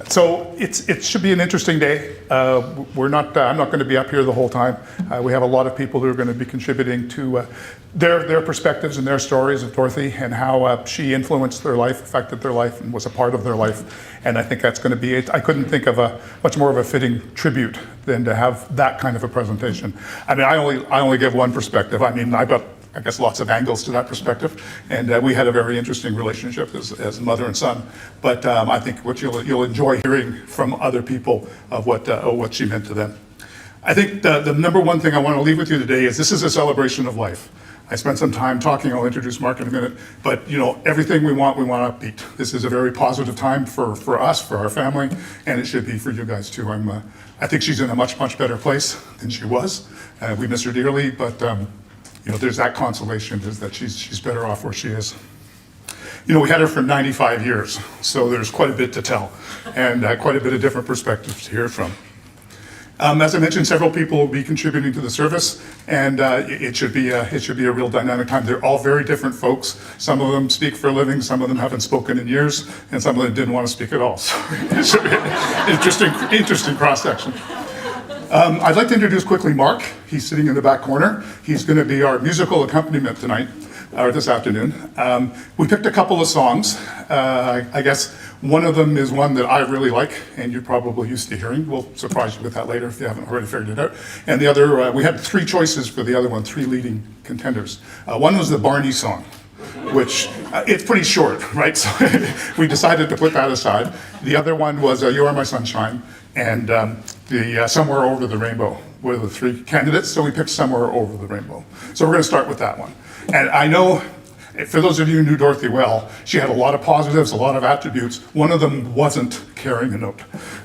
So it should be an interesting day. I'm not going to be up here the whole time. We have a lot of people who are going to be contributing to their perspectives and their stories of Dorothy and how she influenced their life, affected their life, and was a part of their life. And I think that's going to be it. I couldn't think of a much more of a fitting tribute than to have that kind of a presentation. I mean, I only give one perspective. I mean, I've got, I guess, lots of angles to that perspective, and we had a very interesting relationship as mother and son. But I think what you'll enjoy hearing from other people of what she meant to them. I think the number one thing I want to leave with you today is this is a celebration of life. I spent some time talking. I'll introduce Mark in a minute. But everything we want upbeat. This is a very positive time for us, for our family, and it should be for you guys too. I think she's in a much better place than she was. We miss her dearly, but. There's that consolation is that she's better off where she is. We had her for 95 years, so there's quite a bit to tell and quite a bit of different perspectives to hear from. As I mentioned, several people will be contributing to the service, and it should be a real dynamic time. They're all very different folks. Some of them speak for a living, some of them haven't spoken in years, and some of them didn't want to speak at all. So it should be an interesting cross-section. I'd like to introduce quickly Mark. He's sitting in the back corner. He's going to be our musical accompaniment tonight, or this afternoon. We picked a couple of songs. I guess one of them is one that I really like, and you're probably used to hearing. We'll surprise you with that later if you haven't already figured it out. And the other, we had three choices for the other one, three leading contenders. One was the Barney song, which it's pretty short, right? So we decided to put that aside. The other one was You Are My Sunshine, and the Somewhere Over the Rainbow were the three candidates, so we picked Somewhere Over the Rainbow. So we're going to start with that one. And I know, for those of you who knew Dorothy well, she had a lot of positives, a lot of attributes. One of them wasn't carrying a note,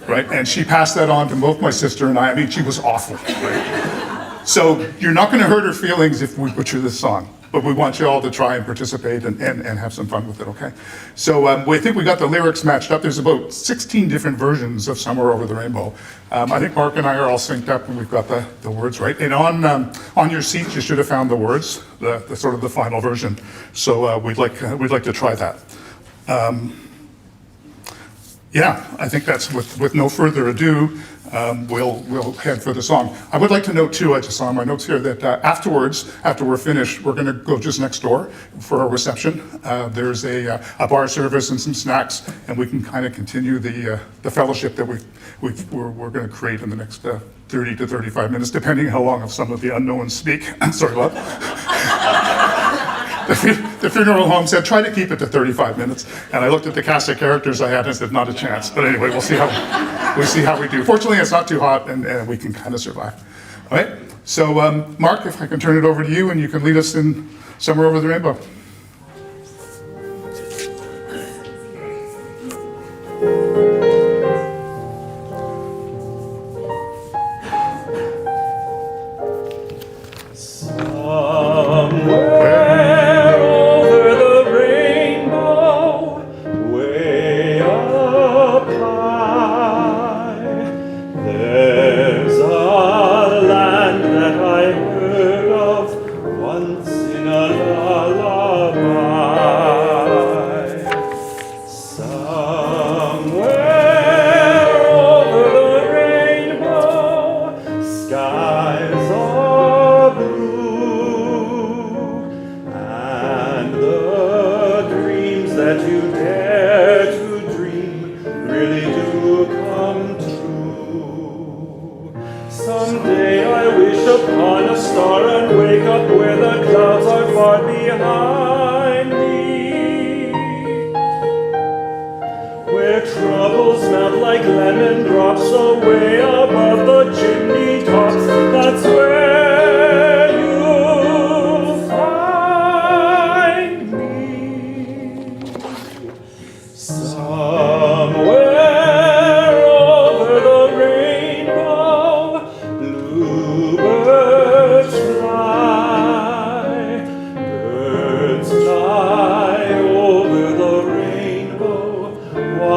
right? And she passed that on to both my sister and I. I mean, she was awful, right? So you're not going to hurt her feelings if we butcher this song. But we want you all to try and participate and have some fun with it, okay? So I think we got the lyrics matched up. There's about 16 different versions of Somewhere Over the Rainbow. I think Mark and I are all synced up and we've got the words right. And on your seats, you should have found the words, the sort of the final version. So we'd like to try that. Yeah, I think that's with no further ado, we'll head for the song. I would like to note too, I just saw in my notes here, that afterwards, after we're finished, we're going to go just next door for a reception. There's a bar service and some snacks, and we can kind of continue the fellowship that we're going to create in the next 30 to 35 minutes, depending how long some of the unknowns speak. Sorry about The funeral home said, try to keep it to 35 minutes. And I looked at the cast of characters I had and said, not a chance. But anyway, we'll see how we do. Fortunately, it's not too hot and we can kind of survive. All right, so Mark, if I can turn it over to you and you can lead us in Somewhere Over the Rainbow.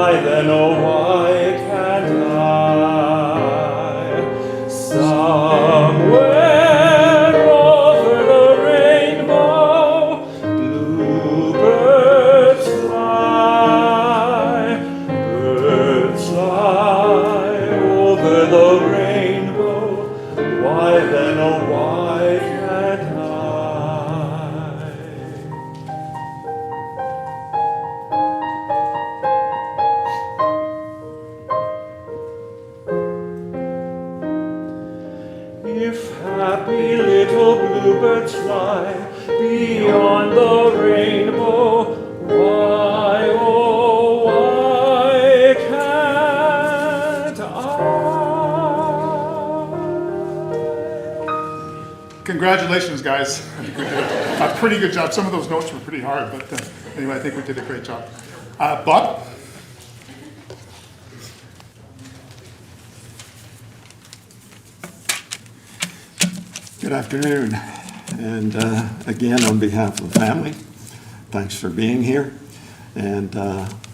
Why then, oh why can't I? If happy little bluebirds fly beyond the rainbow, why, oh, why can't I? Congratulations, guys. I think we did a pretty good job. Some of those notes were pretty hard, but anyway, I think we did a great job. Bob? Good afternoon, and again, on behalf of the family, thanks for being here, and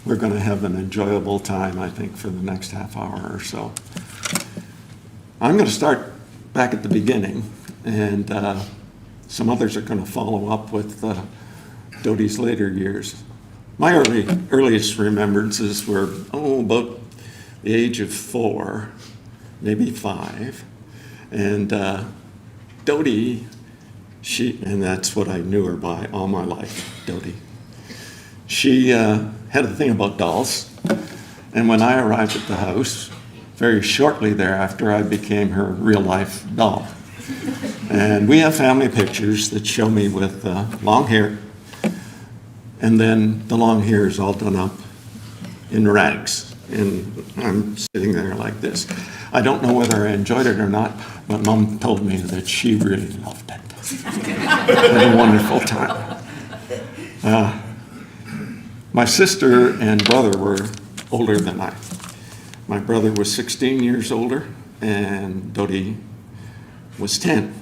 we're going to have an enjoyable time, I think, for the next half hour or so. I'm going to start back at the beginning, and some others are going to follow up with Dodie's later years. My earliest remembrances were, about the age of 4, maybe 5, and Dodie, and that's what I knew her by all my life, Dodie. She had a thing about dolls, and when I arrived at the house, very shortly thereafter, I became her real-life doll. And we have family pictures that show me with long hair, and then the long hair is all done up in rags, and I'm sitting there like this. I don't know whether I enjoyed it or not, but Mom told me that she really loved it. Had a wonderful time. My sister and brother were older than I. My brother was 16 years older, and Dodie was 10.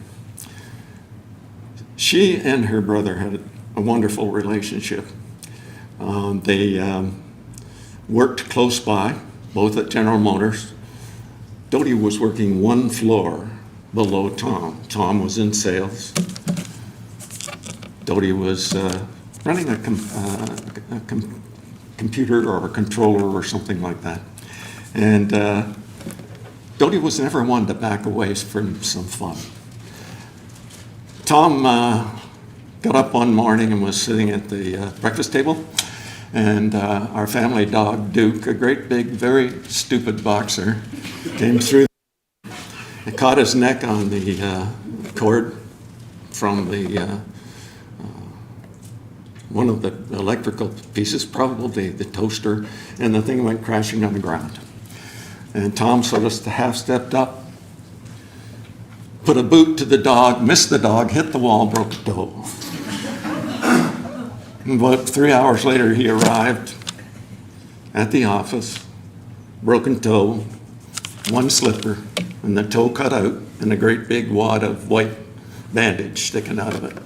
She and her brother had a wonderful relationship. They worked close by, both at General Motors. Dodie was working one floor below Tom. Tom was in sales. Dodie was running a computer or a controller or something like that. And Dodie was never one to back away from some fun. Tom got up one morning and was sitting at the breakfast table, and our family dog, Duke, a great big, very stupid boxer, came through and caught his neck on the cord from the one of the electrical pieces, probably the toaster, and the thing went crashing on the ground. And Tom sort of half-stepped up, put a boot to the dog, missed the dog, hit the wall, broke a toe. And about 3 hours later, he arrived at the office, broken toe, one slipper, and the toe cut out, and a great big wad of white bandage sticking out of it.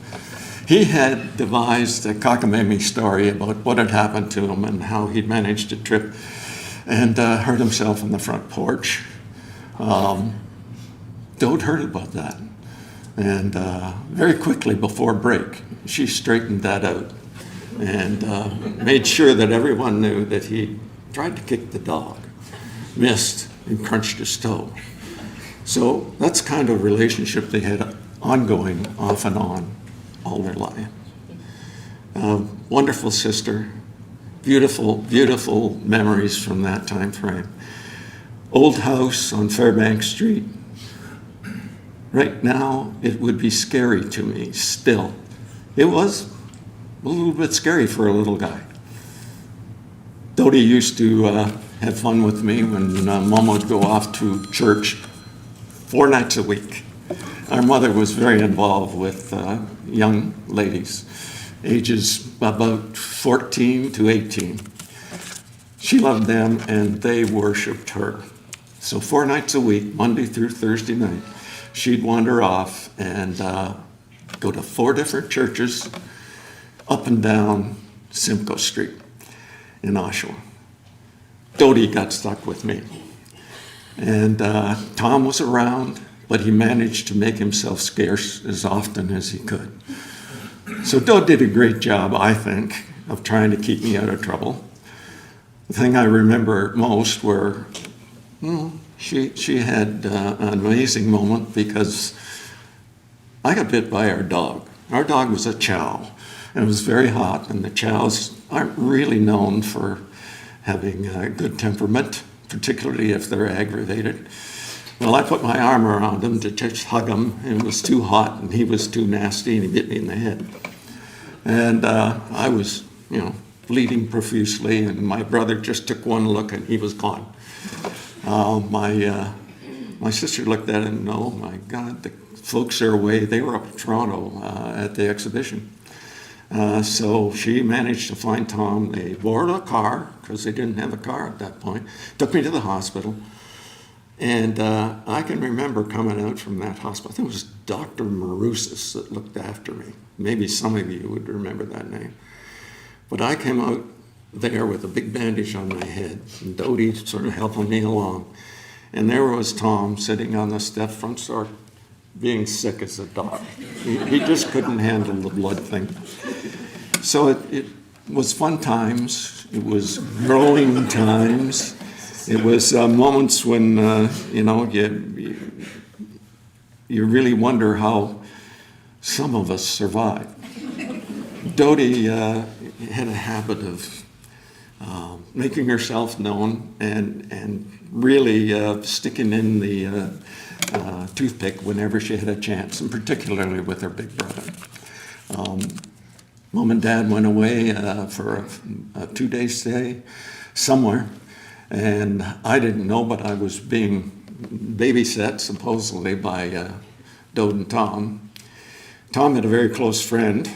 He had devised a cockamamie story about what had happened to him and how he'd managed to trip and hurt himself on the front porch. Dode heard about that. And very quickly before break, she straightened that out and made sure that everyone knew that he tried to kick the dog, missed, and crunched his toe. So that's kind of relationship they had ongoing off and on all their life. Wonderful sister, beautiful, beautiful memories from that time frame. Old house on Fairbanks Street. Right now, it would be scary to me still. It was a little bit scary for a little guy. Dodie used to have fun with me when Mom would go off to church 4 nights a week. Our mother was very involved with young ladies, ages about 14 to 18. She loved them and they worshiped her. So 4 nights a week, Monday through Thursday night, she'd wander off and go to 4 different churches up and down Simcoe Street in Oshawa. Dodie got stuck with me. And Tom was around, but he managed to make himself scarce as often as he could. So Dode did a great job, I think, of trying to keep me out of trouble. The thing I remember most were, she had an amazing moment because I got bit by our dog. Our dog was a chow, and it was very hot, and the chows aren't really known for having a good temperament, particularly if they're aggravated. Well, I put my arm around him to just hug him. It was too hot, and he was too nasty, and he bit me in the head. And I was, bleeding profusely, and my brother just took one look, and he was gone. My sister looked at it and, oh my God, the folks are away. They were up in Toronto at the exhibition. So she managed to find Tom. They borrowed a car, because they didn't have a car at that point, took me to the hospital. And I can remember coming out from that hospital. I think it was Dr. Marousis that looked after me. Maybe some of you would remember that name. But I came out there with a big bandage on my head, and Dodie sort of helping me along. And there was Tom sitting on the step front door, being sick as a dog. He just couldn't handle the blood thing. So it was fun times. It was growing times. It was moments when, you really wonder how some of us survive. Dodie had a habit of making herself known and really sticking in the toothpick whenever she had a chance, and particularly with her big brother. Mom and Dad went away for a 2-day stay somewhere, and I didn't know, but I was being babysat supposedly by Dode and Tom. Tom had a very close friend.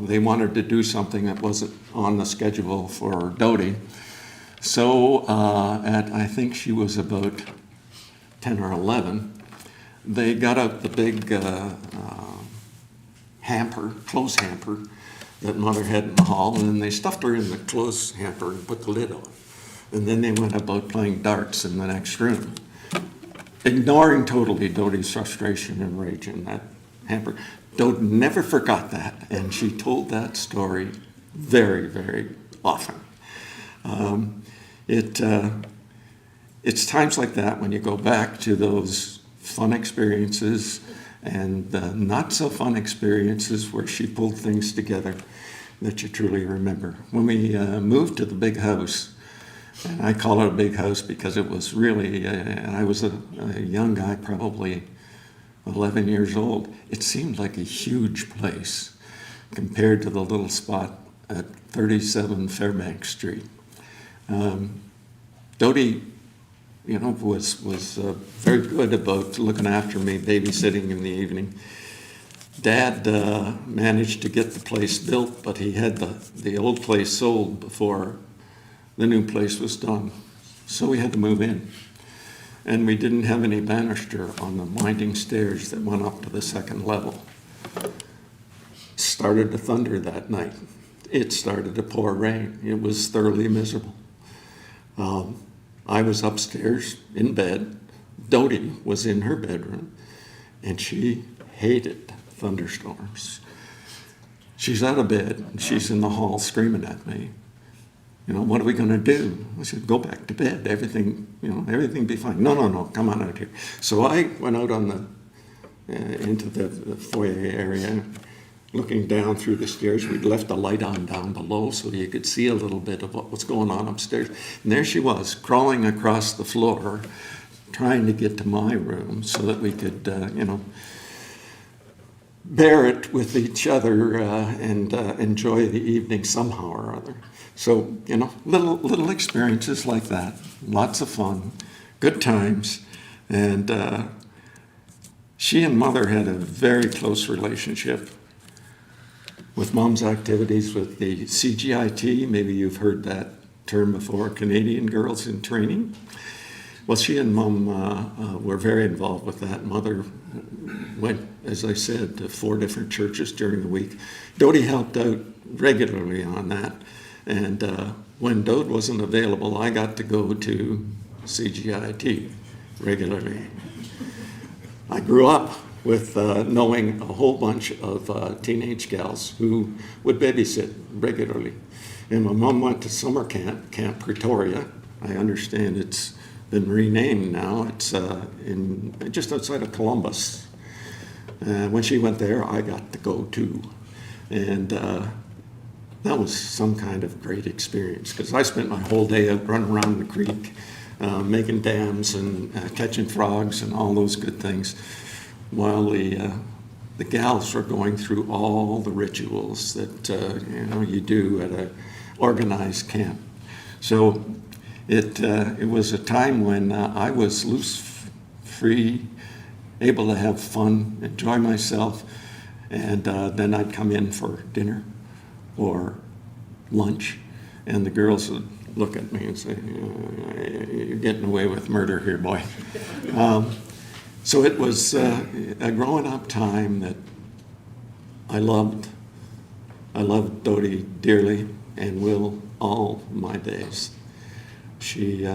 They wanted to do something that wasn't on the schedule for Dodie. So I think she was about 10 or 11, they got out the big clothes hamper that Mother had in the hall, and they stuffed her in the clothes hamper and put the lid on. And then they went about playing darts in the next room, ignoring totally Dodie's frustration and rage in that hamper. Dode never forgot that, and she told that story very, very often. It's times like that when you go back to those fun experiences and the not so fun experiences where she pulled things together that you truly remember. When we moved to the big house, and I call it a big house because it was really, I was a young guy, probably 11 years old. It seemed like a huge place compared to the little spot at 37 Fairbanks Street. Dodie, was very good about looking after me, babysitting in the evening. Dad managed to get the place built, but he had the old place sold before the new place was done. So we had to move in. And we didn't have any banister on the winding stairs that went up to the second level. Started to thunder that night. It started to pour rain. It was thoroughly miserable. I was upstairs in bed. Dodie was in her bedroom, and she hated thunderstorms. She's out of bed, and she's in the hall screaming at me. What are we going to do? I said, go back to bed. Everything be fine. No, come on out here. So I went out on into the foyer area, looking down through the stairs. We'd left the light on down below so you could see a little bit of what was going on upstairs. And there she was, crawling across the floor, trying to get to my room so that we could, bear it with each other and enjoy the evening somehow or other. So, little experiences like that, lots of fun, good times. And she and Mother had a very close relationship with Mom's activities with the CGIT. Maybe you've heard that term before, Canadian Girls in Training. Well, she and Mom were very involved with that. Mother went, as I said, to 4 different churches during the week. Dodie helped out regularly on that. And when Dode wasn't available, I got to go to CGIT regularly. I grew up with knowing a whole bunch of teenage gals who would babysit regularly. And my mom went to summer Camp Pretoria. I understand it's been renamed now. It's just outside of Columbus. When she went there, I got to go too. And that was some kind of great experience because I spent my whole day out running around the creek making dams and catching frogs and all those good things, while the gals were going through all the rituals that you do at an organized camp. So it was a time when I was loose, free, able to have fun, enjoy myself, and then I'd come in for dinner or lunch, and the girls would look at me and say, "You're getting away with murder here, boy." So it was a growing up time that I loved. I loved Dorothy dearly and will all my days. She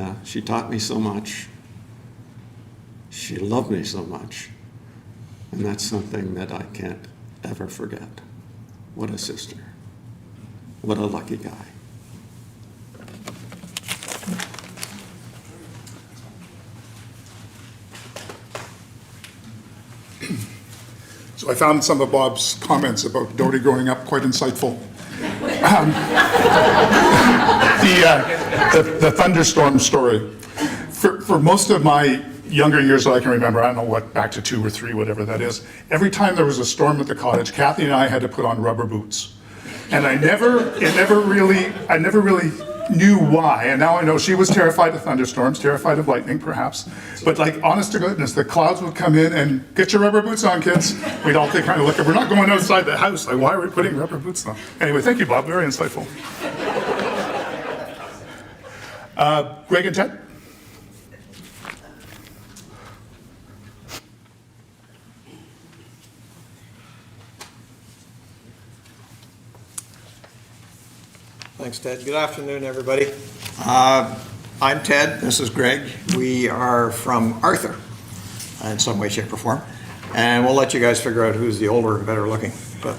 taught me so much. She loved me so much. And that's something that I can't ever forget. What a sister. What a lucky guy. So I found some of Bob's comments about Dorothy growing up quite insightful. The thunderstorm story. For most of my younger years that I can remember, I don't know what, back to 2 or 3, whatever that is, every time there was a storm at the cottage, Kathy and I had to put on rubber boots. And I never really knew why, and now I know she was terrified of thunderstorms, terrified of lightning perhaps, but like, honest to goodness, the clouds would come in and, "Get your rubber boots on, kids." We'd all kind of look at, we're not going outside the house, like, why are we putting rubber boots on? Anyway, thank you, Bob, very insightful. Greg and Ted? Thanks, Ted. Good afternoon, everybody. I'm Ted. This is Greg. We are from Arthur in some way, shape, or form. And we'll let you guys figure out who's the older and better looking. But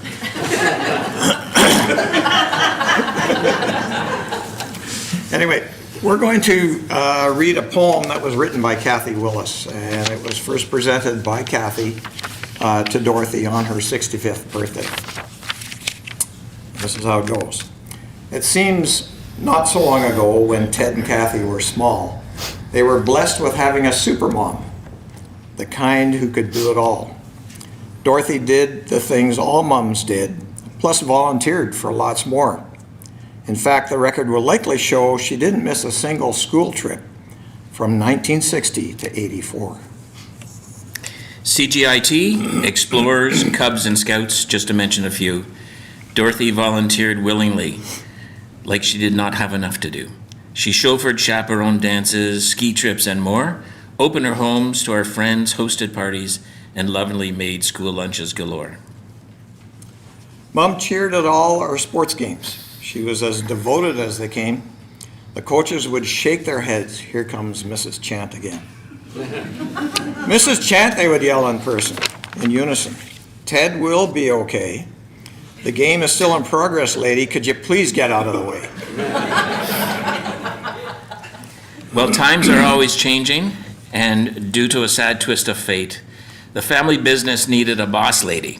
anyway, we're going to read a poem that was written by Kathy Willis. And it was first presented by Kathy to Dorothy on her 65th birthday. This is how it goes. It seems not so long ago, when Ted and Kathy were small, they were blessed with having a supermom, the kind who could do it all. Dorothy did the things all mums did, plus volunteered for lots more. In fact, the record will likely show she didn't miss a single school trip from 1960 to 84. CGIT, Explorers, Cubs, and Scouts, just to mention a few. Dorothy volunteered willingly, like she did not have enough to do. She chauffeured chaperone dances, ski trips, and more, opened her homes to our friends, hosted parties, and lovingly made school lunches galore. Mom cheered at all our sports games. She was as devoted as they came. The coaches would shake their heads. "Here comes Mrs. Chant again." "Mrs. Chant," they would yell in person, in unison. "Ted will be okay. The game is still in progress, lady. Could you please get out of the way?" Well, times are always changing, and due to a sad twist of fate, the family business needed a boss lady,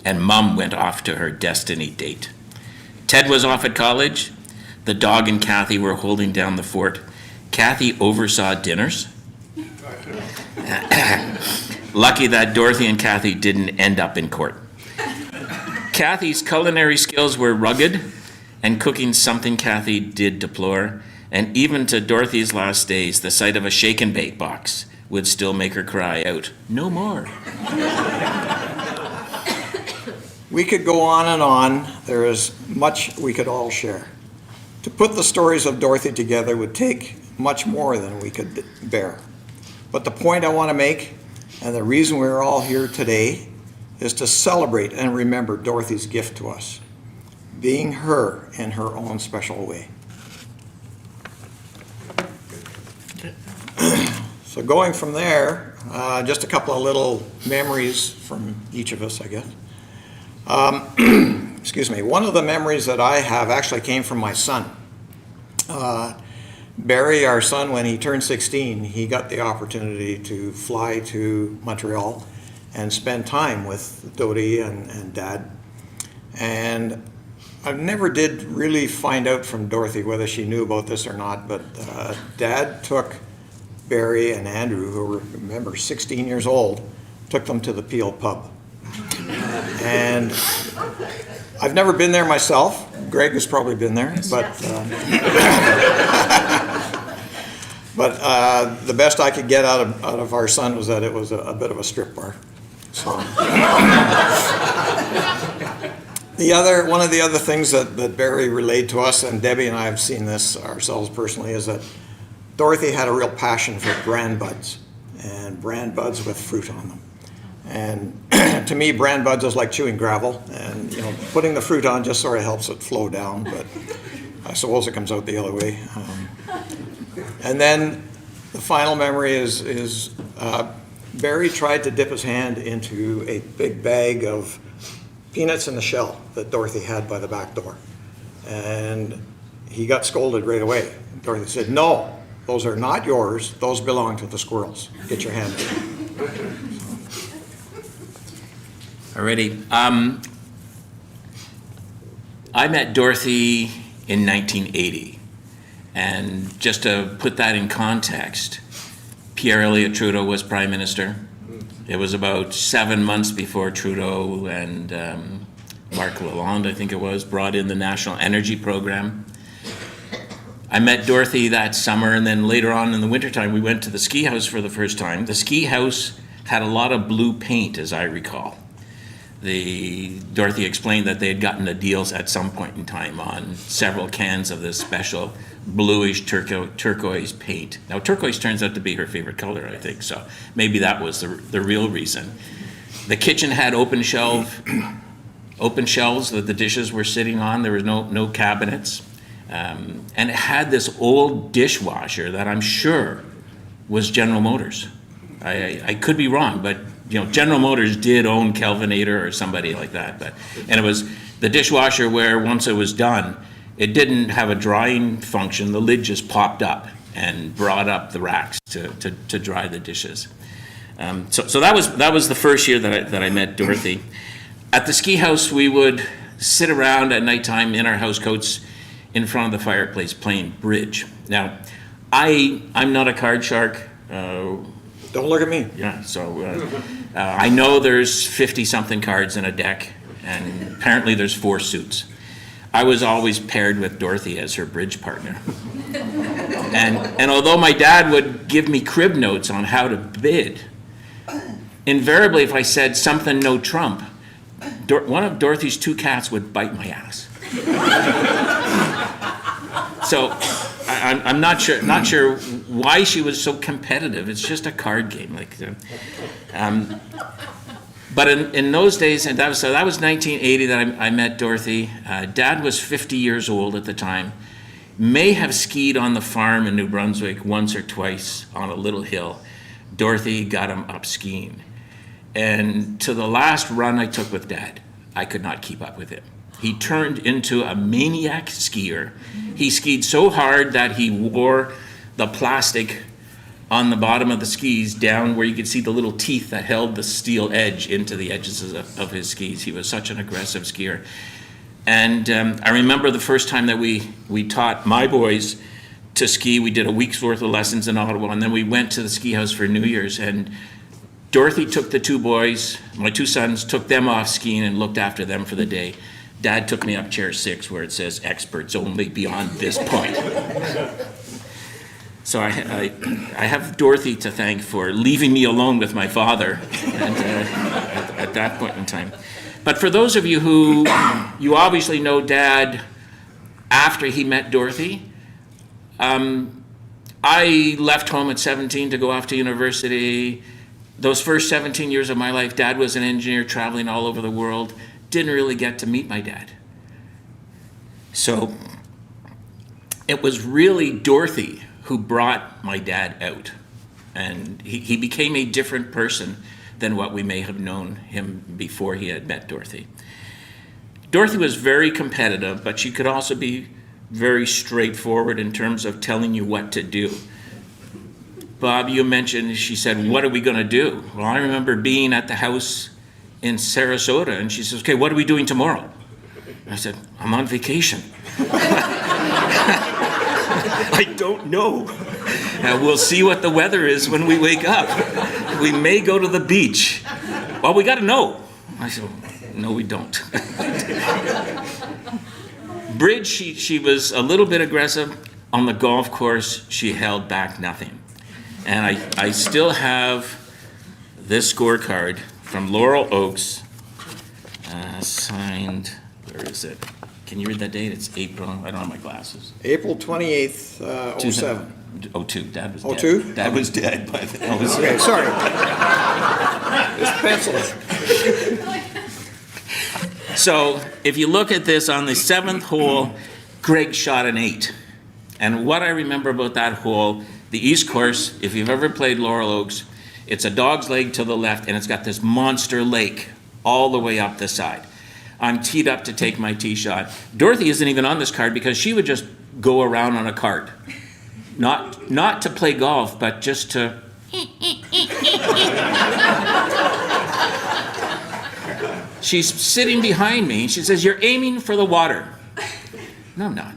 and Mum went off to her destiny date. Ted was off at college. The dog and Kathy were holding down the fort. Kathy oversaw dinners. Lucky that Dorothy and Kathy didn't end up in court. Kathy's culinary skills were rugged, and cooking something Kathy did deplore, and even to Dorothy's last days, the sight of a shake and bake box would still make her cry out, "No more." We could go on and on. There is much we could all share. To put the stories of Dorothy together would take much more than we could bear. But the point I want to make, and the reason we're all here today, is to celebrate and remember Dorothy's gift to us, being her in her own special way. So going from there, just a couple of little memories from each of us, I guess. Excuse me. One of the memories that I have actually came from my son. Barry, our son, when he turned 16, he got the opportunity to fly to Montreal and spend time with Dodie and Dad. And I never did really find out from Dorothy whether she knew about this or not, but Dad took Barry and Andrew, who were, remember, 16 years old, took them to the Peel pub. And I've never been there myself. Greg has probably been there, but the best I could get out of our son was that it was a bit of a strip bar. So one of the other things that Barry relayed to us, and Debbie and I have seen this ourselves personally, is that Dorothy had a real passion for bran buds, and bran buds with fruit on them. And to me, bran buds is like chewing gravel, and putting the fruit on just sort of helps it flow down, but I suppose it comes out the other way. And then the final memory is Barry tried to dip his hand into a big bag of peanuts in the shell that Dorothy had by the back door. And he got scolded right away. Dorothy said, "No, those are not yours. Those belong to the squirrels. Get your hand in." Alrighty. I met Dorothy in 1980. And just to put that in context, Pierre Elliott Trudeau was Prime Minister. It was about 7 months before Trudeau and Marc Lalonde, I think it was, brought in the National Energy Program. I met Dorothy that summer, and then later on in the wintertime, we went to the ski house for the first time. The ski house had a lot of blue paint, as I recall. Dorothy explained that they had gotten the deals at some point in time on several cans of this special bluish turquoise paint. Now, turquoise turns out to be her favorite color, I think, so maybe that was the real reason. The kitchen had open shelves that the dishes were sitting on. There was no cabinets. And it had this old dishwasher that I'm sure was General Motors. I could be wrong, but General Motors did own Kelvinator or somebody like that. And it was the dishwasher where once it was done, it didn't have a drying function. The lid just popped up and brought up the racks to dry the dishes. So that was the first year that I met Dorothy. At the ski house, we would sit around at nighttime in our house coats in front of the fireplace playing bridge. Now, I'm not a card shark. Don't look at me. Yeah, so I know there's 50-something cards in a deck, and apparently there's 4 suits. I was always paired with Dorothy as her bridge partner. And although my dad would give me crib notes on how to bid, invariably if I said something no trump, one of Dorothy's 2 cats would bite my ass. So I'm not sure why she was so competitive. It's just a card game. But in those days, and that was 1980 that I met Dorothy. Dad was 50 years old at the time. May have skied on the farm in New Brunswick once or twice on a little hill. Dorothy got him up skiing. And to the last run I took with Dad, I could not keep up with him. He turned into a maniac skier. He skied so hard that he wore the plastic on the bottom of the skis down where you could see the little teeth that held the steel edge into the edges of his skis. He was such an aggressive skier. And I remember the first time that we taught my boys to ski. We did a week's worth of lessons in Ottawa, and then we went to the ski house for New Year's. And Dorothy took the 2 boys, my 2 sons, took them off skiing and looked after them for the day. Dad took me up chair 6 where it says experts only beyond this point. So I have Dorothy to thank for leaving me alone with my father at that point in time. But for those of you who, you obviously know Dad after he met Dorothy, I left home at 17 to go off to university. Those first 17 years of my life, Dad was an engineer traveling all over the world. Didn't really get to meet my dad. So it was really Dorothy who brought my dad out. And he became a different person than what we may have known him before he had met Dorothy. Dorothy was very competitive, but she could also be very straightforward in terms of telling you what to do. Bob, you mentioned, she said, "What are we going to do?" Well, I remember being at the house in Sarasota, and she says, "Okay, what are we doing tomorrow?" I said, "I'm on vacation." I don't know. And we'll see what the weather is when we wake up. We may go to the beach. Well, we got to know. I said, no, we don't. Bridge, she was a little bit aggressive. On the golf course, she held back nothing. And I still have this scorecard from Laurel Oaks, signed, where is it? Can you read that date? It's April, I don't have my glasses. April 28th, 07. 02, Dad was dead. 02? Dad was dead by then. Okay, sorry. It's pencils. So if you look at this on the 7th hole, Greg shot an 8. And what I remember about that hole, the East Course, if you've ever played Laurel Oaks, it's a dog's leg to the left and it's got this monster lake all the way up the side. I'm teed up to take my tee shot. Dorothy isn't even on this card because she would just go around on a cart. Not to play golf, but just to... She's sitting behind me. She says, "You're aiming for the water." No, I'm not.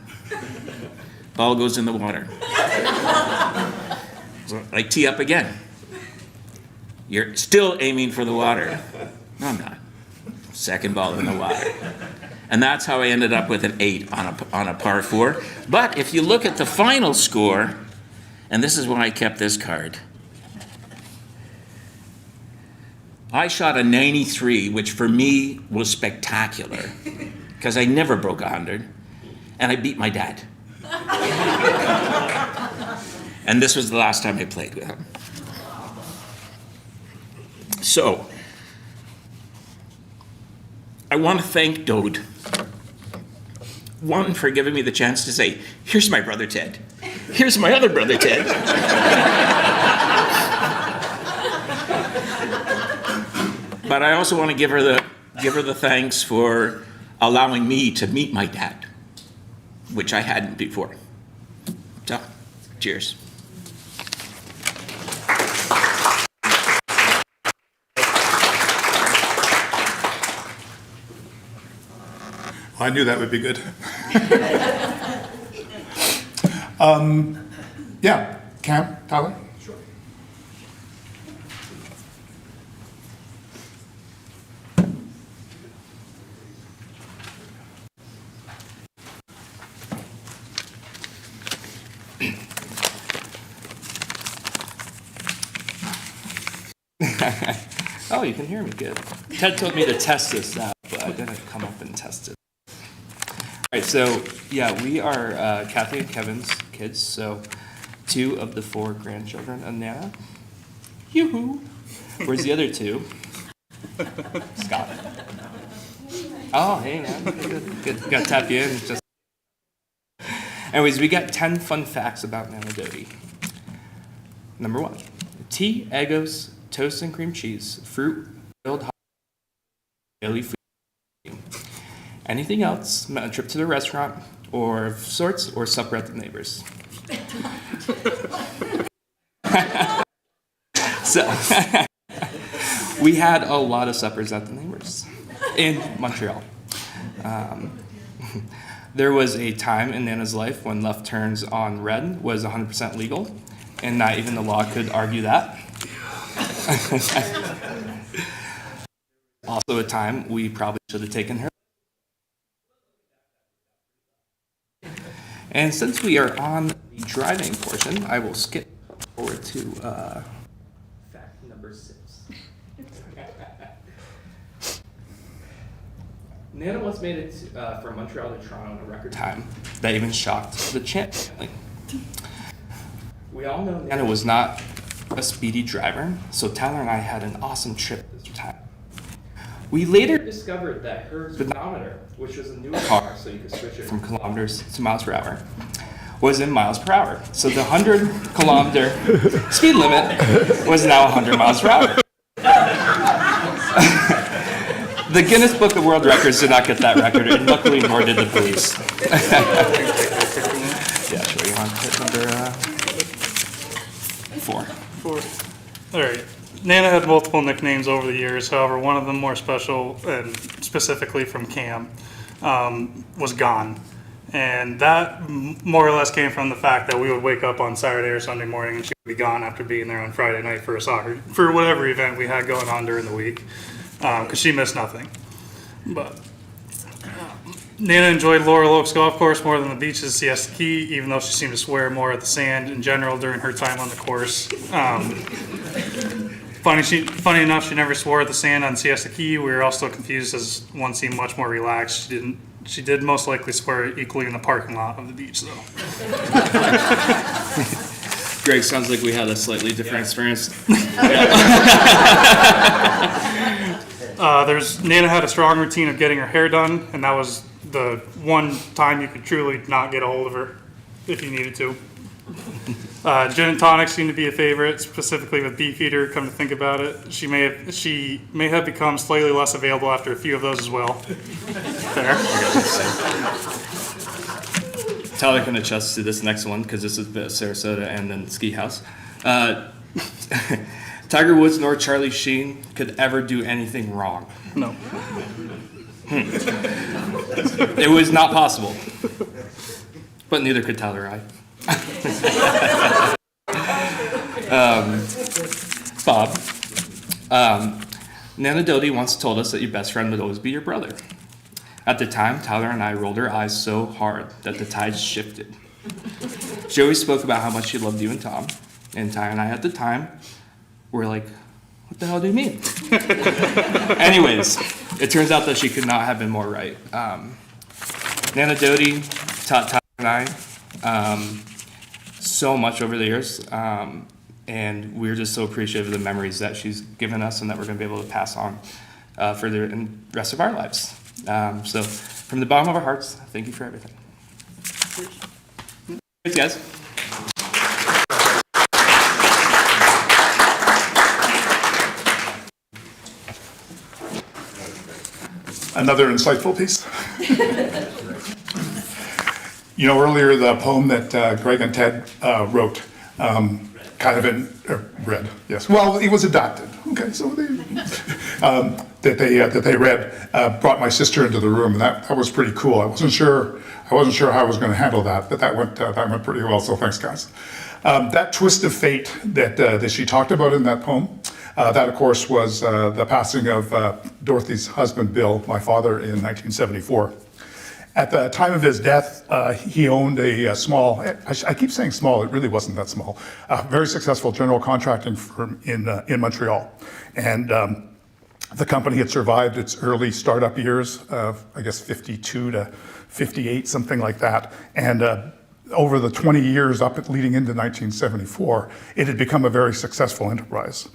Ball goes in the water. So I tee up again. "You're still aiming for the water." No, I'm not. Second ball in the water. And that's how I ended up with an 8 on a par 4. But if you look at the final score, and this is why I kept this card, I shot a 93, which for me was spectacular, because I never broke 100, and I beat my dad. And this was the last time I played with him. So, I want to thank Dode. One, for giving me the chance to say, "Here's my brother Ted. Here's my other brother Ted." But I also want to give her the thanks for allowing me to meet my dad, which I hadn't before. So, cheers. I knew that would be good. Yeah, Cam, Tyler? Sure. Oh, you can hear me good. Ted told me to test this out, but I didn't come up and test it. All right, so yeah, we are Kathy and Kevin's kids, so 2 of the 4 grandchildren of Nana. Yoo-hoo! Where's the other 2? Scott. Oh, hey, man. Good. Got to tap you in. Just... Anyways, we got 10 fun facts about Nana Doty. Number 1, tea, Eggos, toast and cream cheese, fruit, boiled hot, daily food. Anything else, a trip to the restaurant, or of sorts, or supper at the neighbors. So, we had a lot of suppers at the neighbors in Montreal. There was a time in Nana's life when left turns on red was 100% legal, and not even the law could argue that. Also a time we probably should have taken her. And since we are on the driving portion, I will skip forward to fact number 6. Nana once made it from Montreal to Toronto in a record time that even shocked the Chant family. We all know Nana was not a speedy driver, so Tyler and I had an awesome trip this time. We later discovered that her speedometer, which was a newer car, so you could switch it from kilometers to miles per hour, was in miles per hour. So the 100-kilometer speed limit was now 100 miles per hour. The Guinness Book of World Records did not get that record, and luckily nor did the police. Yeah, sure. You want to hit number 4? 4. All right. Nana had multiple nicknames over the years. However, one of them more special, and specifically from Cam, was Gone. And that more or less came from the fact that we would wake up on Saturday or Sunday morning and she would be gone after being there on Friday night for whatever event we had going on during the week, because she missed nothing. But Nana enjoyed Laurel Oaks Golf Course more than the beaches, Siesta Key, even though she seemed to swear more at the sand in general during her time on the course. Funny enough, she never swore at the sand on Siesta Key. We were all still confused as one seemed much more relaxed. She did most likely swear equally in the parking lot of the beach, though. Greg, sounds like we had a slightly different experience. Nana had a strong routine of getting her hair done, and that was the one time you could truly not get a hold of her if you needed to. Gin and tonic seemed to be a favorite, specifically with Beefeater. Come to think about it, she may have become slightly less available after a few of those as well. There. Tyler can attest to this next one because this is Sarasota and then Ski House. Tiger Woods nor Charlie Sheen could ever do anything wrong. No. It was not possible. But neither could Tyler or I. Bob, Nana Doty once told us that your best friend would always be your brother. At the time, Tyler and I rolled our eyes so hard that the tides shifted. She always spoke about how much she loved you and Tom, and Ty and I at the time were like, what the hell do you mean? Anyways, it turns out that she could not have been more right. Nana Doty taught Tyler and I so much over the years, and we're just so appreciative of the memories that she's given us and that we're going to be able to pass on for the rest of our lives. So from the bottom of our hearts, thank you for everything. Thanks, guys. Another insightful piece. You know, earlier the poem that Greg and Ted wrote, kind of read, yes. Well, it was adopted. Okay, so that they read brought my sister into the room, and that was pretty cool. I wasn't sure how I was going to handle that, but that went pretty well. So thanks, guys. That twist of fate that she talked about in that poem. That, of course, was the passing of Dorothy's husband, Bill, my father, in 1974. At the time of his death, he owned a small, I keep saying small, it really wasn't that small, very successful general contracting firm in Montreal. And the company had survived its early startup years, I guess 52 to 58, something like that. And over the 20 years leading into 1974, it had become a very successful enterprise.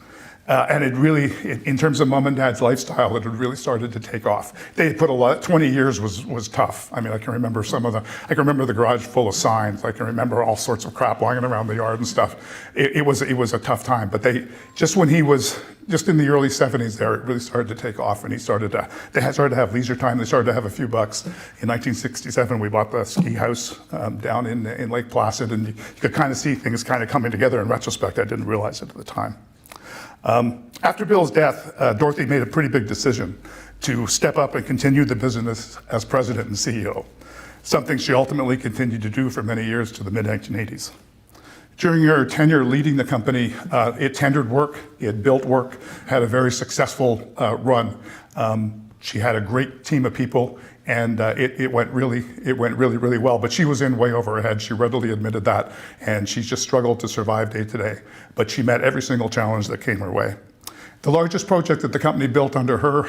And it really, in terms of mom and dad's lifestyle, it had really started to take off. They had put 20 years was tough. I mean, I can remember the garage full of signs. I can remember all sorts of crap lying around the yard and stuff. It was a tough time, but when he was just in the early 70s there, it really started to take off, and they started to have leisure time. They started to have a few bucks. In 1967, we bought the ski house down in Lake Placid, and you could kind of see things kind of coming together in retrospect. I didn't realize it at the time. After Bill's death, Dorothy made a pretty big decision to step up and continue the business as president and CEO, something she ultimately continued to do for many years to the mid-1980s. During her tenure leading the company, it tendered work, it built work, had a very successful run. She had a great team of people, and it went really well. But she was in way over her head. She readily admitted that, and she just struggled to survive day to day. But she met every single challenge that came her way. The largest project that the company built under her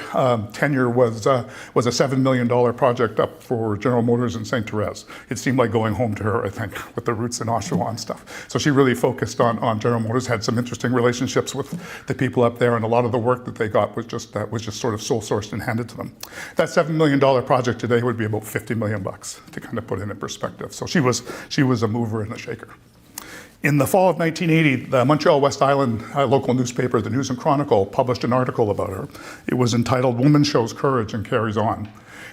tenure was a $7 million project up for General Motors in St. Therese. It seemed like going home to her, I think, with the roots in Oshawa and stuff. So she really focused on General Motors, had some interesting relationships with the people up there, and a lot of the work that they got was just sort of sole sourced and handed to them. That $7 million project today would be about $50 million to kind of put it in perspective. So she was a mover and a shaker. In the fall of 1980, the Montreal West Island local newspaper, the News and Chronicle, published an article about her. It was entitled, "Woman Shows Courage and Carries On."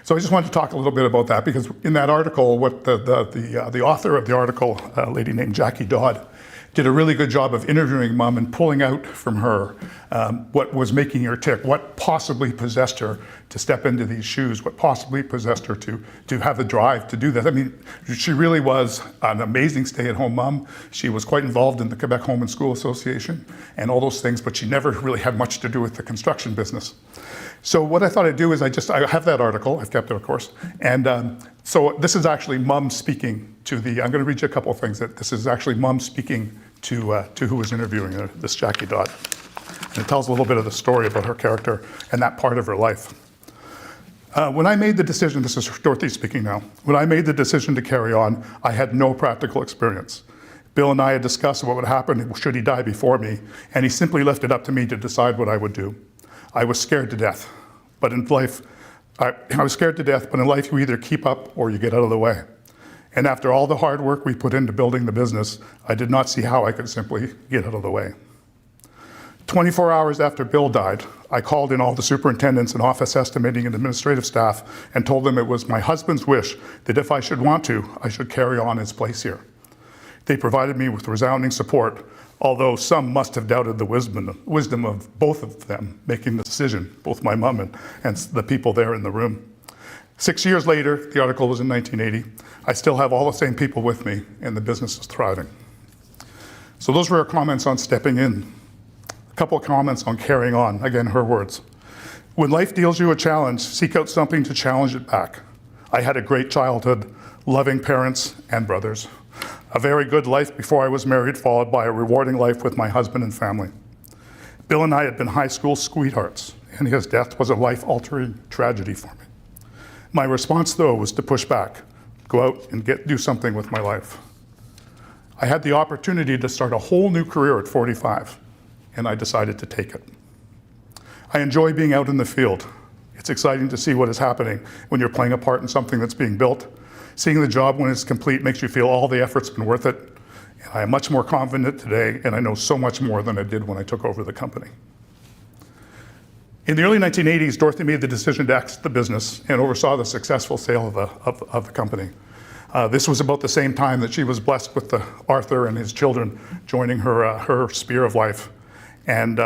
So I just wanted to talk a little bit about that, because in that article, what the author of the article, a lady named Jackie Dodd, did a really good job of interviewing Mom and pulling out from her what was making her tick, what possibly possessed her to step into these shoes, what possibly possessed her to have the drive to do that. I mean, she really was an amazing stay-at-home mom. She was quite involved in the Quebec Home and School Association and all those things, but she never really had much to do with the construction business. So what I thought I'd do is I have that article, I've kept it of course, and so this is actually Mom speaking to the, I'm going to read you a couple of things. That this is actually Mom speaking to who was interviewing her, this Jackie Dodd. And it tells a little bit of the story about her character and that part of her life. When I made the decision, this is Dorothy speaking now, when I made the decision to carry on, I had no practical experience. Bill and I had discussed what would happen should he die before me, and he simply left it up to me to decide what I would do. I was scared to death, but in life, I was scared to death, but in life you either keep up or you get out of the way. And after all the hard work we put into building the business, I did not see how I could simply get out of the way. 24 hours after Bill died, I called in all the superintendents and office estimating and administrative staff and told them it was my husband's wish that if I should want to, I should carry on his place here. They provided me with resounding support, although some must have doubted the wisdom of both of them making the decision, both my mom and the people there in the room. 6 years later, the article was in 1980, I still have all the same people with me and the business is thriving. So those were her comments on stepping in. A couple of comments on carrying on, again, her words. When life deals you a challenge, seek out something to challenge it back. I had a great childhood, loving parents and brothers. A very good life before I was married, followed by a rewarding life with my husband and family. Bill and I had been high school sweethearts, and his death was a life-altering tragedy for me. My response, though, was to push back, go out and do something with my life. I had the opportunity to start a whole new career at 45, and I decided to take it. I enjoy being out in the field. It's exciting to see what is happening when you're playing a part in something that's being built. Seeing the job when it's complete makes you feel all the effort's been worth it. And I am much more confident today, and I know so much more than I did when I took over the company. In the early 1980s, Dorothy made the decision to exit the business and oversaw the successful sale of the company. This was about the same time that she was blessed with Arthur and his children joining her sphere of life. And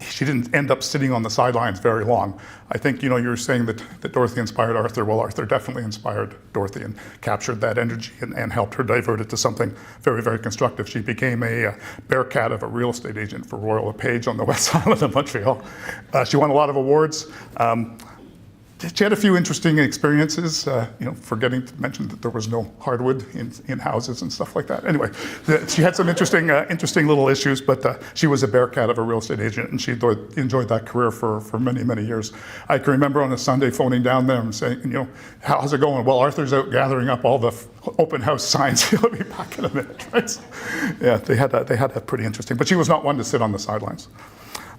she didn't end up sitting on the sidelines very long. I think, you were saying that Dorothy inspired Arthur. Well, Arthur definitely inspired Dorothy and captured that energy and helped her divert it to something very, very constructive. She became a bearcat of a real estate agent for Royal LePage on the West Island of Montreal. She won a lot of awards. She had a few interesting experiences, forgetting to mention that there was no hardwood in houses and stuff like that. Anyway, she had some interesting little issues, but she was a bearcat of a real estate agent, and she enjoyed that career for many, many years. I can remember on a Sunday phoning down there and saying, how's it going? Well, Arthur's out gathering up all the open house signs. He'll be back in a minute, right? So, yeah, they had that pretty interesting, but she was not one to sit on the sidelines.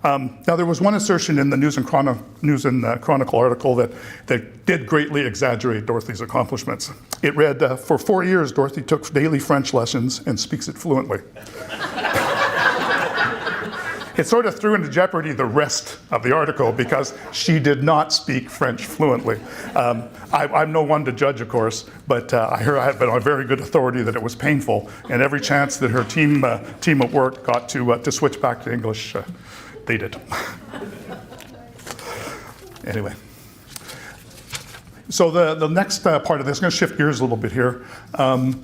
Now, there was one assertion in the News and Chronicle article that did greatly exaggerate Dorothy's accomplishments. It read, for 4 years, Dorothy took daily French lessons and speaks it fluently. It sort of threw into jeopardy the rest of the article because she did not speak French fluently. I'm no one to judge, of course, but I had been on very good authority that it was painful, and every chance that her team at work got to switch back to English, they did. Anyway. So the next part of this, I'm going to shift gears a little bit here.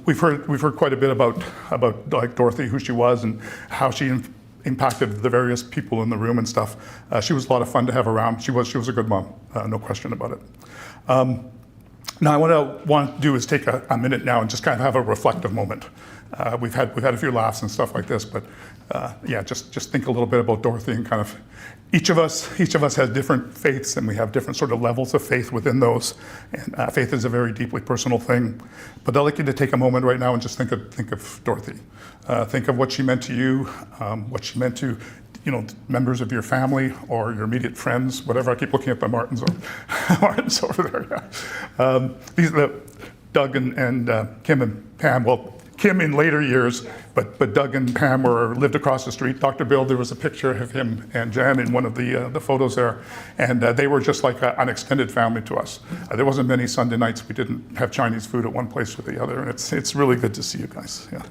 We've heard quite a bit about like Dorothy, who she was, and how she impacted the various people in the room and stuff. She was a lot of fun to have around. She was a good mom, no question about it. Now, what I want to do is take a minute now and just kind of have a reflective moment. We've had a few laughs and stuff like this, but just think a little bit about Dorothy and kind of each of us has different faiths, and we have different sort of levels of faith within those. And faith is a very deeply personal thing. But I'd like you to take a moment right now and just think of Dorothy. Think of what she meant to you, what she meant to members of your family or your immediate friends, whatever. I keep looking at the Martins over there. Yeah. These are Doug and Kim and Pam. Well, Kim in later years, but Doug and Pam lived across the street. Dr. Bill, there was a picture of him and Jan in one of the photos there, and they were just like an extended family to us. There wasn't many Sunday nights we didn't have Chinese food at one place or the other, and it's really good to see you guys. Yeah,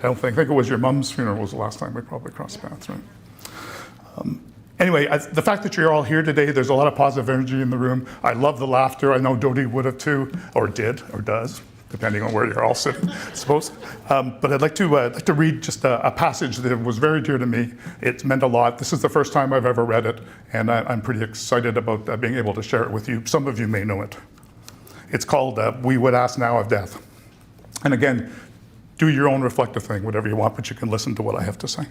I think it was your mom's funeral was the last time we probably crossed paths, right? Anyway, the fact that you're all here today, there's a lot of positive energy in the room. I love the laughter. I know Dodie would have too, or did, or does, depending on where you're all sitting, I suppose. But I'd like to read just a passage that was very dear to me. It meant a lot. This is the first time I've ever read it, and I'm pretty excited about being able to share it with you. Some of you may know it. It's called We Would Ask Now of Death. And again, do your own reflective thing, whatever you want, but you can listen to what I have to say.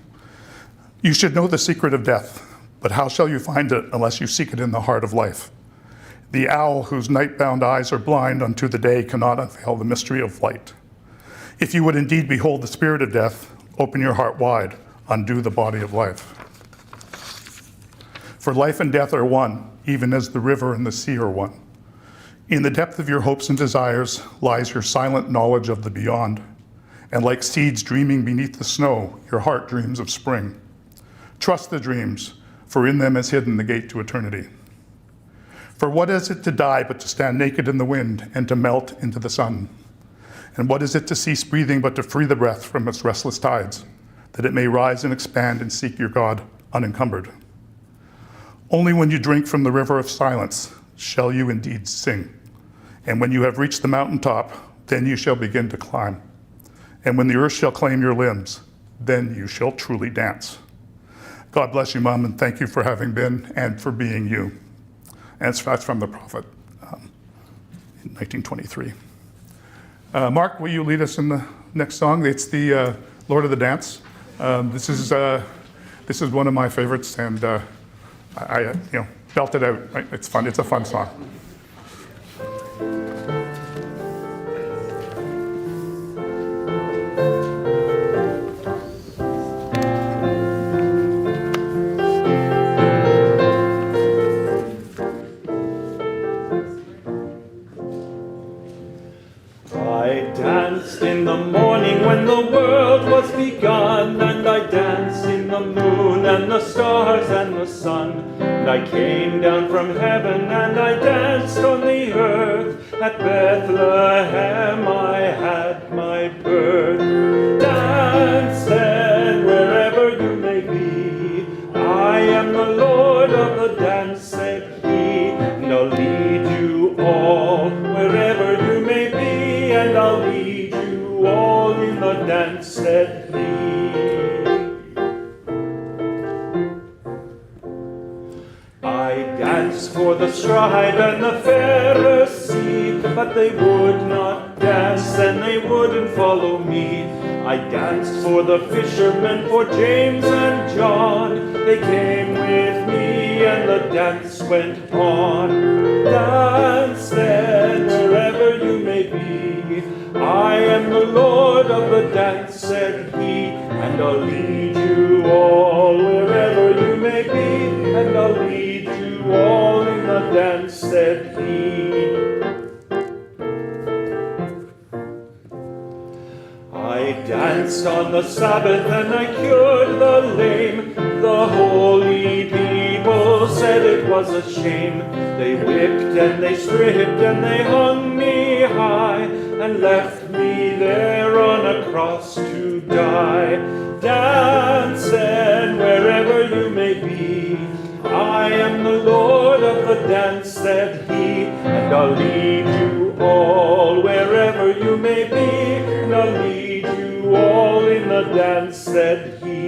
You should know the secret of death, but how shall you find it unless you seek it in the heart of life? The owl whose night-bound eyes are blind unto the day cannot unveil the mystery of light. If you would indeed behold the spirit of death, open your heart wide, undo the body of life. For life and death are one, even as the river and the sea are one. In the depth of your hopes and desires lies your silent knowledge of the beyond. And like seeds dreaming beneath the snow, your heart dreams of spring. Trust the dreams, for in them is hidden the gate to eternity. For what is it to die but to stand naked in the wind and to melt into the sun? And what is it to cease breathing but to free the breath from its restless tides, that it may rise and expand and seek your God unencumbered? Only when you drink from the river of silence shall you indeed sing. And when you have reached the mountaintop, then you shall begin to climb. And when the earth shall claim your limbs, then you shall truly dance. God bless you, Mom, and thank you for having been and for being you. And that's from the prophet in 1923. Mark, will you lead us in the next song? It's the Lord of the Dance. This is one of my favorites, and I belt it out. Right? It's fun. It's a fun song. In the morning when the world was begun, and I danced in the moon and the stars and the sun, and I came down from heaven and I danced on the earth. At Bethlehem I had my birth. Dance then wherever you may be, I am the Lord of the dance, said he, and I'll lead you all wherever you may be, and I'll lead you all in the dance, said he. I danced for the scribe and the Pharisee, but they would not dance and they wouldn't follow me. I danced for the fishermen, for James and John. They came with me and the dance went on. Dance then wherever you may be, I am the Lord of the dance, said he, and I'll lead you all wherever you may be, and I'll lead you all in the dance, said he. I danced on the Sabbath and I cured the lame. The holy people said it was a shame. They whipped and they stripped and they hung me high, and left me there on a cross to die. Dance then wherever you may be, I am the Lord of the dance, said he, and I'll lead you all wherever you may be, and I'll lead you all in the dance, said he.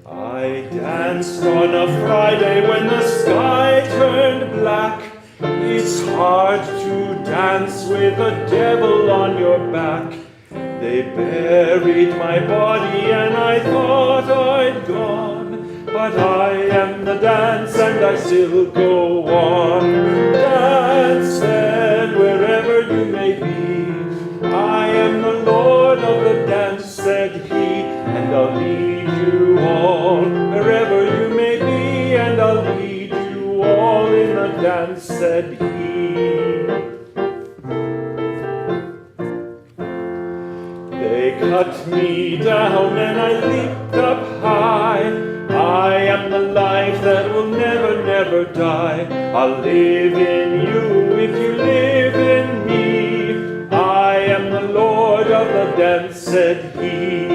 I danced on a Friday when the sky turned black. It's hard to dance with a devil on your back. They buried my body and I thought I'd gone, but I am the dance and I still go on. Dance then wherever you may be, I am the Lord of the dance, said he, and I'll lead you all wherever you may be, and I'll lead you all in the dance, said he. down and I leaped up high. I am the life that will never, never die. I'll live in you if you live in me. I am the Lord of the dance, said he.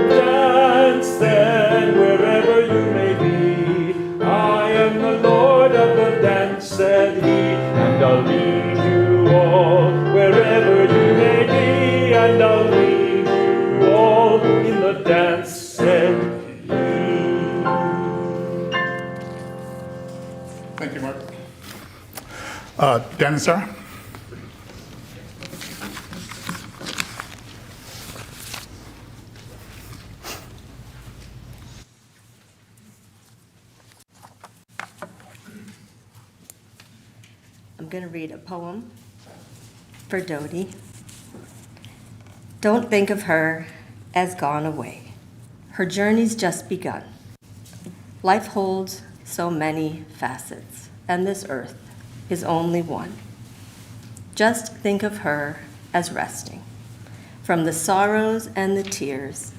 Dance then wherever you may be. I am the Lord of the dance, said he. And I'll lead you all wherever you may be. And I'll lead you all in the dance, said he. Thank you, Mark. Dan and Sarah? I'm going to read a poem for Dodie. Don't think of her as gone away. Her journey's just begun. Life holds so many facets, and this earth is only one. Just think of her as resting from the sorrows and the tears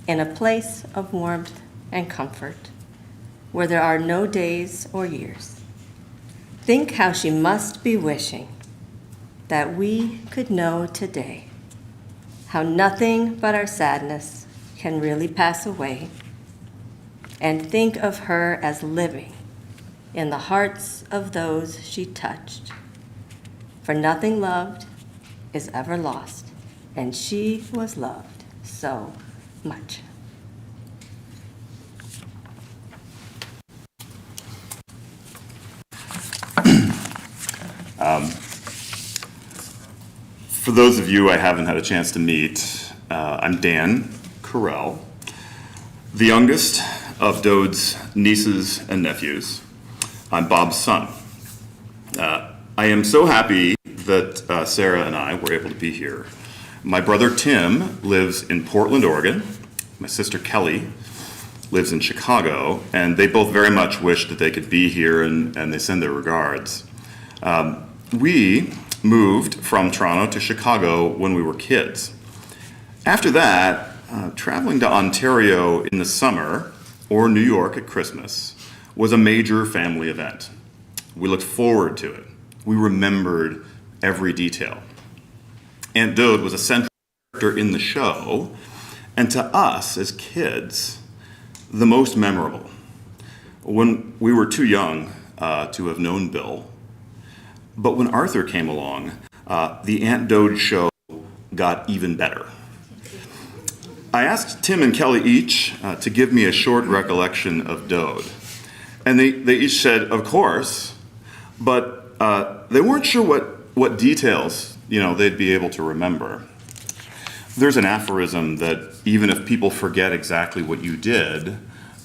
in a place of warmth and comfort where there are no days or years. Think how she must be wishing that we could know today how nothing but our sadness can really pass away, and think of her as living in the hearts of those she touched. For nothing loved is ever lost, and she was loved so much. For those of you I haven't had a chance to meet, I'm Dan Carell, the youngest of Dode's nieces and nephews. I'm Bob's son. I am so happy that Sarah and I were able to be here. My brother Tim lives in Portland, Oregon. My sister Kelly lives in Chicago, and they both very much wish that they could be here, and they send their regards. We moved from Toronto to Chicago when we were kids. After that, traveling to Ontario in the summer or New York at Christmas was a major family event. We looked forward to it. We remembered every detail. Aunt Dode was a central character in the show, and to us as kids, the most memorable. When we were too young to have known Bill, but when Arthur came along, the Aunt Dode show got even better. I asked Tim and Kelly each to give me a short recollection of Dode. And they each said, of course, but they weren't sure what details, they'd be able to remember. There's an aphorism that even if people forget exactly what you did,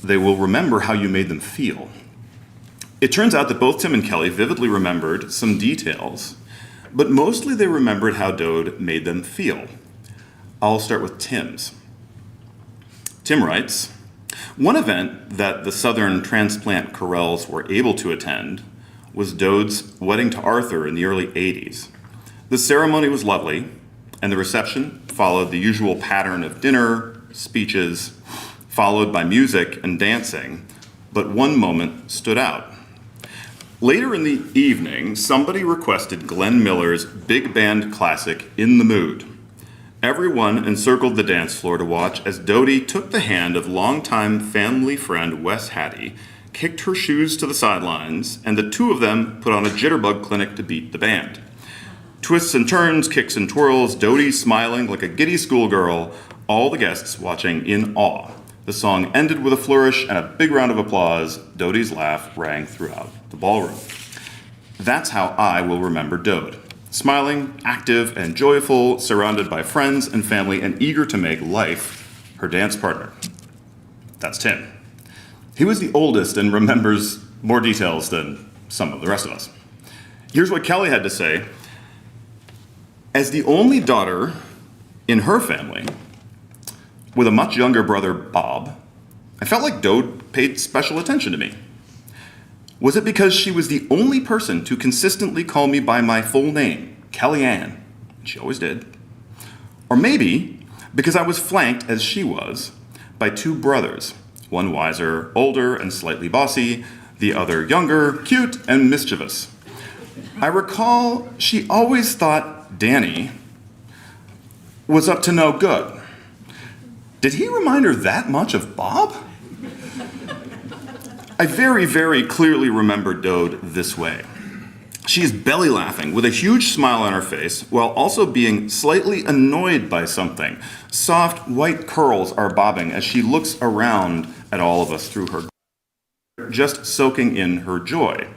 they will remember how you made them feel. It turns out that both Tim and Kelly vividly remembered some details, but mostly they remembered how Dode made them feel. I'll start with Tim's. Tim writes, one event that the Southern transplant Carells were able to attend was Dode's wedding to Arthur in the early 80s. The ceremony was lovely, and the reception followed the usual pattern of dinner, speeches, followed by music and dancing, but one moment stood out. Later in the evening, somebody requested Glenn Miller's big band classic, In the Mood. Everyone encircled the dance floor to watch as Dodie took the hand of longtime family friend Wes Hattie, kicked her shoes to the sidelines, and the two of them put on a jitterbug clinic to beat the band. Twists and turns, kicks and twirls, Dodie smiling like a giddy schoolgirl, all the guests watching in awe. The song ended with a flourish and a big round of applause. Dodie's laugh rang throughout the ballroom. That's how I will remember Dode. Smiling, active, and joyful, surrounded by friends and family, and eager to make life her dance partner. That's Tim. He was the oldest and remembers more details than some of the rest of us. Here's what Kelly had to say. As the only daughter in her family, with a much younger brother, Bob, I felt like Dode paid special attention to me. Was it because she was the only person to consistently call me by my full name, Kellyanne? She always did. Or maybe because I was flanked, as she was, by two brothers, one wiser, older, and slightly bossy, the other younger, cute, and mischievous. I recall she always thought Danny was up to no good. Did he remind her that much of Bob? I very, very clearly remember Dode this way. She is belly laughing with a huge smile on her face while also being slightly annoyed by something. Soft white curls are bobbing as she looks around at all of us through her, just soaking in her joy.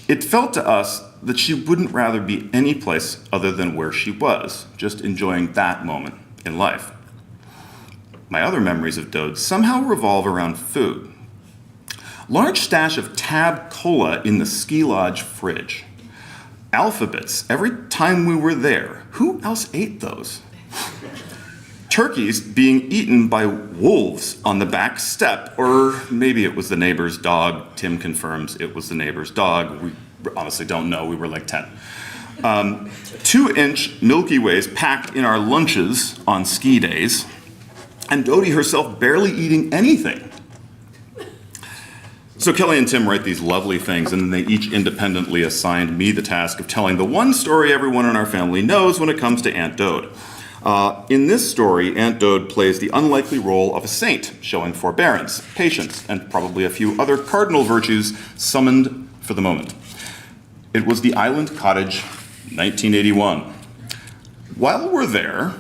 It felt to us that she wouldn't rather be any place other than where she was, just enjoying that moment in life. My other memories of Dode somehow revolve around food. Large stash of Tab Cola in the ski lodge fridge. Alphabets every time we were there. Who else ate those? Turkeys being eaten by wolves on the back step, or maybe it was the neighbor's dog. Tim confirms it was the neighbor's dog. We honestly don't know. We were like 10. 2-inch Milky Ways packed in our lunches on ski days, and Dodie herself barely eating anything. So Kelly and Tim write these lovely things, and then they each independently assigned me the task of telling the one story everyone in our family knows when it comes to Aunt Dode. In this story, Aunt Dode plays the unlikely role of a saint, showing forbearance, patience, and probably a few other cardinal virtues summoned for the moment. It was the Island Cottage, 1981. While we're there,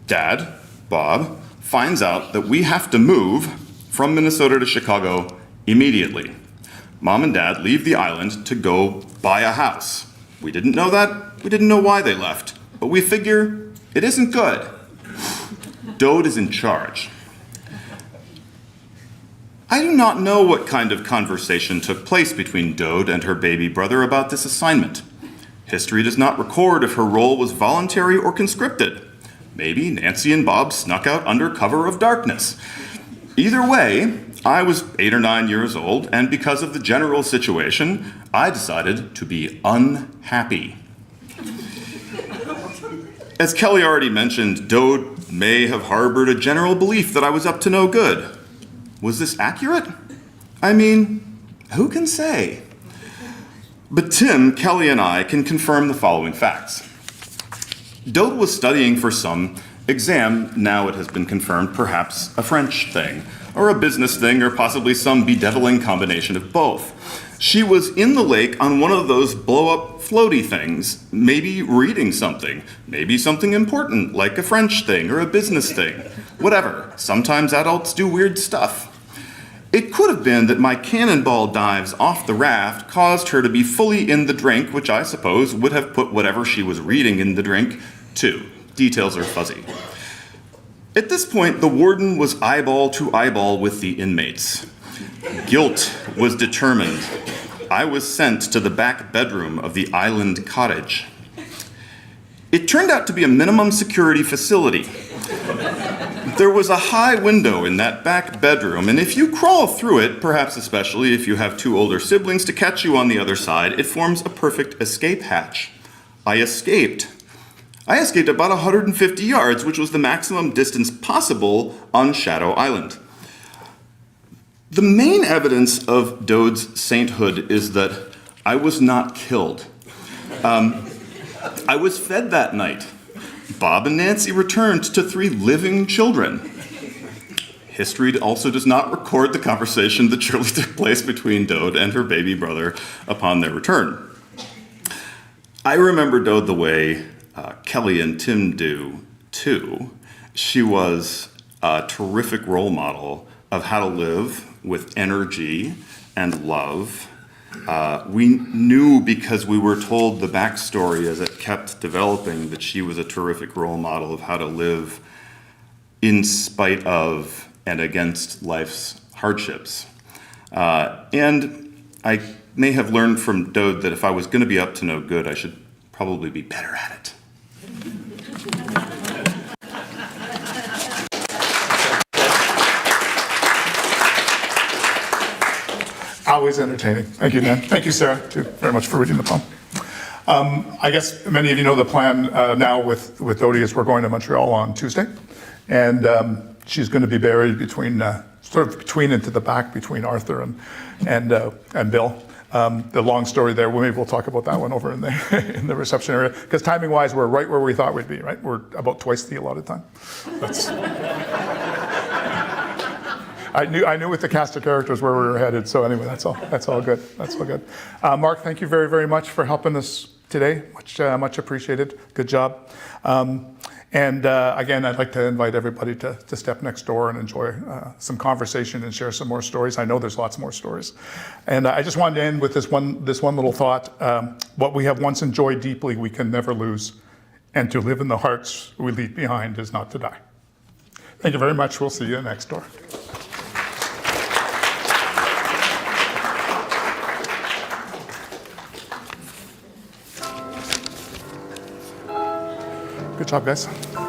Dad, Bob, finds out that we have to move from Minnesota to Chicago immediately. Mom and Dad leave the island to go buy a house. We didn't know that. We didn't know why they left. But we figure it isn't good. Dode is in charge. I do not know what kind of conversation took place between Dode and her baby brother about this assignment. History does not record if her role was voluntary or conscripted. Maybe Nancy and Bob snuck out under cover of darkness. Either way, I was 8 or 9 years old, and because of the general situation, I decided to be unhappy. As Kelly already mentioned, Dode may have harbored a general belief that I was up to no good. Was this accurate? I mean, who can say? But Tim, Kelly, and I can confirm the following facts. Dode was studying for some exam, now it has been confirmed, perhaps a French thing, or a business thing, or possibly some bedeviling combination of both. She was in the lake on one of those blow-up floaty things, maybe reading something, maybe something important, like a French thing or a business thing. Whatever. Sometimes adults do weird stuff. It could have been that my cannonball dives off the raft caused her to be fully in the drink, which I suppose would have put whatever she was reading in the drink, too. Details are fuzzy. At this point, the warden was eyeball to eyeball with the inmates. Guilt was determined. I was sent to the back bedroom of the island cottage. It turned out to be a minimum security facility. There was a high window in that back bedroom, and if you crawl through it, perhaps especially if you have two older siblings to catch you on the other side, it forms a perfect escape hatch. I escaped about 150 yards, which was the maximum distance possible on Shadow Island. The main evidence of Dode's sainthood is that I was not killed. I was fed that night. Bob and Nancy returned to 3 living children. History also does not record the conversation that surely took place between Dode and her baby brother upon their return. I remember Dode the way Kelly and Tim do, too. She was a terrific role model of how to live with energy and love. We knew because we were told the backstory as it kept developing that she was a terrific role model of how to live in spite of and against life's hardships. And I may have learned from Dode that if I was going to be up to no good, I should probably be better at it. Always entertaining. Thank you, Dan. Thank you, Sarah, too, very much for reading the poem. I guess many of you know the plan now with Dodie is we're going to Montreal on Tuesday. And she's going to be buried between, sort of between and to the back between Arthur and Bill. The long story there, maybe we'll talk about that one over in in the reception area. Because timing-wise, we're right where we thought we'd be, right? We're about twice the allotted time. I knew with the cast of characters where we were headed, so anyway, that's all good. That's all good. Mark, thank you very, very much for helping us today. Much appreciated. Good job. And again, I'd like to invite everybody to step next door and enjoy some conversation and share some more stories. I know there's lots more stories. And I just wanted to end with this one little thought. What we have once enjoyed deeply, we can never lose. And to live in the hearts we leave behind is not to die. Thank you very much. We'll see you next door. Good job, guys.